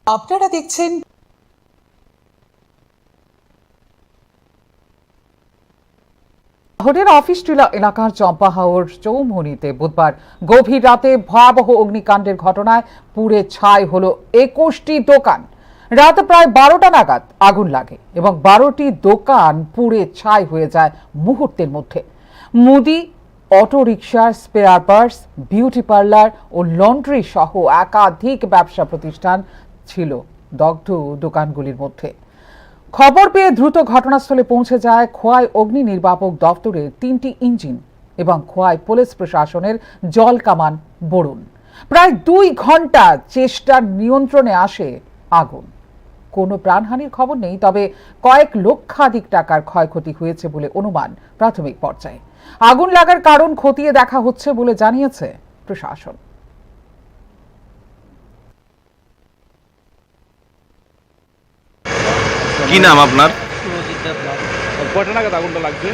আপনারা দেখছেন শহরের অফিস টিলা এলাকার চম্পাহাওর চৌমুহনীতে বুধবার গভীর রাতে ভয়াবহ অগ্নিকাণ্ডের ঘটনায় পুড়ে ছাই হলো 21টি দোকান। রাত প্রায় 12টা নাগাদ আগুন লাগে এবং 12টি দোকান পুড়ে ছাই হয়ে যায় মুহূর্তের মধ্যে। মুদি, অটো রিকশার স্পেয়ার পার্টস, বিউটি পার্লার ও লন্ড্রি সহ একাধিক ব্যবসা প্রতিষ্ঠান ছিল দগ্ধ দোকানগুলির মধ্যে। খবর পেয়ে দ্রুত ঘটনাস্থলে পৌঁছে যায় খোয়াই অগ্নি নির্বাপক দফতরের 3টি ইঞ্জিন এবং খোয়াই পুলিশ প্রশাসনের জল কামান বরুণ। প্রায় 2 ঘন্টা চেষ্টার নিয়ন্ত্রণে আসে আগুন। কোনো প্রাণহানির খবর নেই, তবে কয়েক লক্ষাধিক টাকার ক্ষয়ক্ষতি হয়েছে বলে অনুমান প্রাথমিক পর্যায়ে। আগুন লাগার কারণ খতিয়ে দেখা হচ্ছে বলে জানিয়েছে প্রশাসন। কি নাম আপনার? কয়টা নাগাদ আগুনটা লাগছে?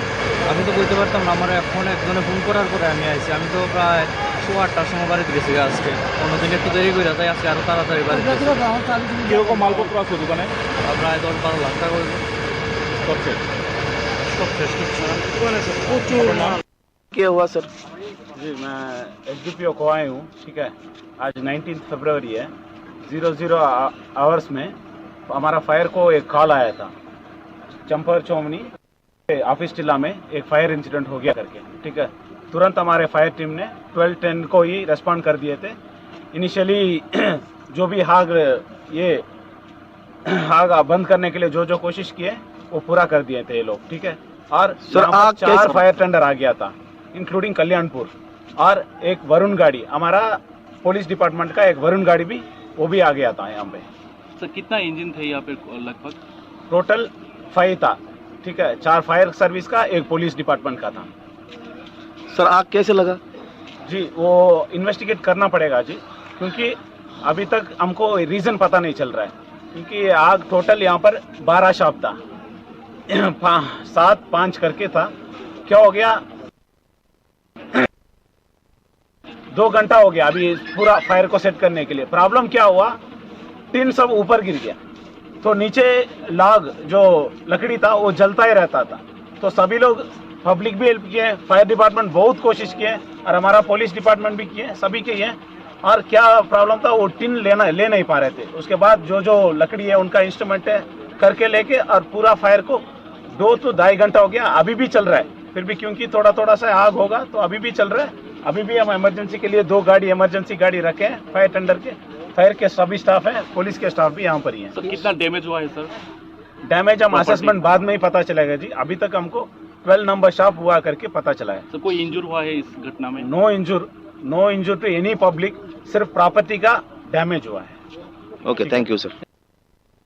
আমি তো বলতে পারতাম না, আমার এখন একজনে ফোন করার পরে আমি আইছি। আমি তো প্রায় 8টার সময় বাড়িতে গেছি আজকে। অন্যদিন একটু দেরি করে তাই আজকে আরো তাড়াতাড়ি বাড়িতে গেছি। কিরকম মালপত্র আছে দোকানে? প্রায় 10-12 লাখ টাকা করবে। সব শেষ। সব শেষ দোকানে প্রচুর মাল। क्या हुआ सर? जी मैं एसडीपीओ को आया हूँ, ठीक है। आज 19 फरवरी है, 00 आवर्स में हमारा फायर को एक कॉल आया था चंपर चौमनी ऑफिस टिला में एक फायर इंसिडेंट हो गया करके, ठीक है। तुरंत हमारे फायर टीम ने 12-10 को ही रेस्पॉन्ड कर दिए थे। इनिशियली जो भी आग बंद करने के लिए जो कोशिश किए वो पूरा कर दिए थे ये लोग, ठीक है। और सर, आग 4 फायर टेंडर आ गया था, इंक्लूडिंग कल्याणपुर, और एक वरुण गाड़ी, हमारा पुलिस डिपार्टमेंट का एक वरुण गाड़ी भी वो भी आ गया था यहाँ पे। सर कितना इंजन थे यहाँ पे लगभग? टोटल 5 था, ठीक है। 4 फायर सर्विस का, एक पुलिस डिपार्टमेंट का था। सर आग कैसे लगा? जी वो इन्वेस्टिगेट करना पड़ेगा जी, क्योंकि अभी तक हमको रीज़न पता नहीं चल रहा है। क्योंकि आग टोटल यहाँ पर 12 शॉप था, 7-5 करके था। क्या हो गया, 2 घंटा हो गया अभी पूरा फायर को सेट करने के लिए। प्रॉब्लम क्या हुआ, टिन सब ऊपर गिर गया, तो नीचे लाग जो लकड़ी था वो जलता ही रहता था। तो सभी लोग, पब्लिक भी हेल्प किए, फायर डिपार्टमेंट बहुत कोशिश किए, और हमारा पुलिस डिपार्टमेंट भी किए, सभी के हैं। और क्या प्रॉब्लम था, वो टिन ले नहीं पा रहे थे। उसके बाद जो लकड़ी है उनका इंस्ट्रूमेंट है करके लेके, और पूरा फायर को 2 to 2.5 घंटा हो गया, अभी भी चल रहा है। फिर भी क्योंकि थोड़ा सा आग होगा तो अभी भी चल रहा है। अभी भी हम इमरजेंसी के लिए 2 गाड़ी इमरजेंसी गाड़ी रखे हैं, फायर टेंडर के, फायर के सभी स्टाफ हैं, पुलिस के स्टाफ भी यहाँ पर ही हैं। सर कितना डैमेज हुआ है सर? डैमेज हम असेसमेंट बाद में ही पता चलेगा जी, अभी तक हमको 12 नंबर शॉप हुआ करके पता चला है। सर कोई इंजर हुआ है इस घटना में? No injure to any public, सिर्फ प्रॉपर्टी का डैमेज हुआ है। Okay, thank you sir.